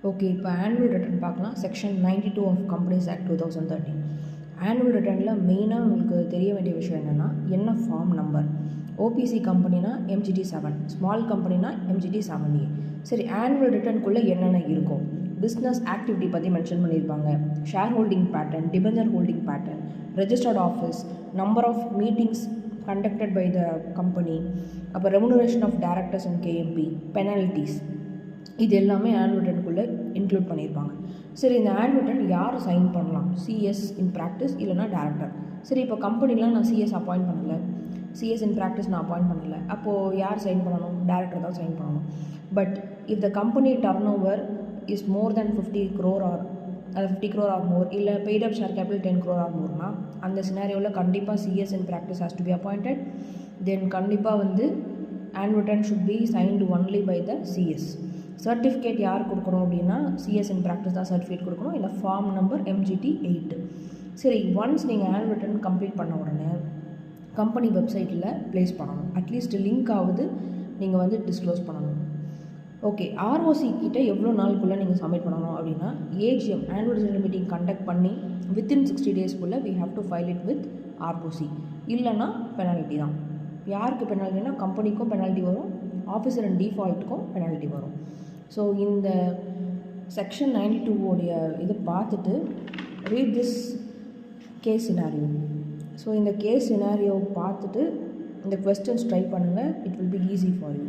Okay, இப்போ annual return பார்க்கலாம். Section 92 of companies act 2013. Annual ரிட்டர்னில் மெயினாக உங்களுக்கு தெரிய வேண்டிய விஷயம் என்னென்னா, என்ன ஃபார்ம் நம்பர். ஓபிசி கம்பெனினா MGT 7, ஸ்மால் கம்பெனினா MGT 7A. சரி, ஆனுவல் ரிட்டர்னுக்குள்ளே என்னென்ன இருக்கும்? பிஸ்னஸ் ஆக்டிவிட்டி பற்றி மென்ஷன் பண்ணியிருப்பாங்க. Share holding pattern, debenture holding pattern, registered office, number of meetings conducted by the company, அப்போ remuneration of directors and KMP, penalties, இது எல்லாமே ஆனுவல் ரிட்டர்னுக்குள்ளே இன்க்ளூட் பண்ணியிருப்பாங்க. சரி, இந்த ஆனுவல் ரிட்டர்ன் யார் சைன் பண்ணலாம்? CS இன் ப்ராக்டிஸ் இல்லைனா டேரக்டர். சரி, இப்போ கம்பெனிலாம் நான் CS அப்பாயிண்ட் பண்ணலை, CS இன் ப்ராக்டிஸ் நான் அப்பாயிண்ட் பண்ணலை, அப்போது யார் சைன் பண்ணணும்? டேரக்டர் தான் சைன் பண்ணணும். But if the company turnover is more than 50 crore or 50 crore or more, இல்லை paid up share capital 10 crore or மோர்னா, அந்த சினாரியோவில் கண்டிப்பாக CS இன் ப்ராக்டிஸ் has to be appointed. Then கண்டிப்பாக வந்து annual return should be signed only by the CS. Certificate யார் கொடுக்கணும் அப்படின்னா, CS இன் ப்ராக்டிஸ் தான் சர்டிஃபிகேட் கொடுக்கணும், இல்லை ஃபார்ம் நம்பர் MGT 8. சரி, ஒன்ஸ் நீங்கள் ஆனுவல் ரிட்டர்ன் கம்ப்ளீட் பண்ண உடனே கம்பெனி வெப்சைட்டில் ப்ளேஸ் பண்ணணும். அட்லீஸ்ட் லிங்க் ஆகுது நீங்கள் வந்து டிஸ்க்ளோஸ் பண்ணணும். ஓகே, ROC கிட்ட எவ்வளோ நாளுக்குள்ளே நீங்கள் சப்மிட் பண்ணணும் அப்படின்னா, AGM annual general meeting conduct பண்ணி வித்தின் 60 டேஸ்க்குள்ளே we have to file it with ROC. இல்லைனா பெனால்ட்டி தான். யாருக்கு பெனால்ட்டினா, கம்பெனிக்கும் பெனால்ட்டி வரும், ஆஃபீஸர் அண்ட் டிஃபால்ட்டுக்கும் பெனால்ட்டி வரும். ஸோ இந்த செக்ஷன் 92 உடைய இது பார்த்துட்டு read this case scenario. So இந்த கேஸ் சினாரியோ பார்த்துட்டு இந்த கொஸ்டின்ஸ் ட்ரை பண்ணுங்கள். It will be easy for you.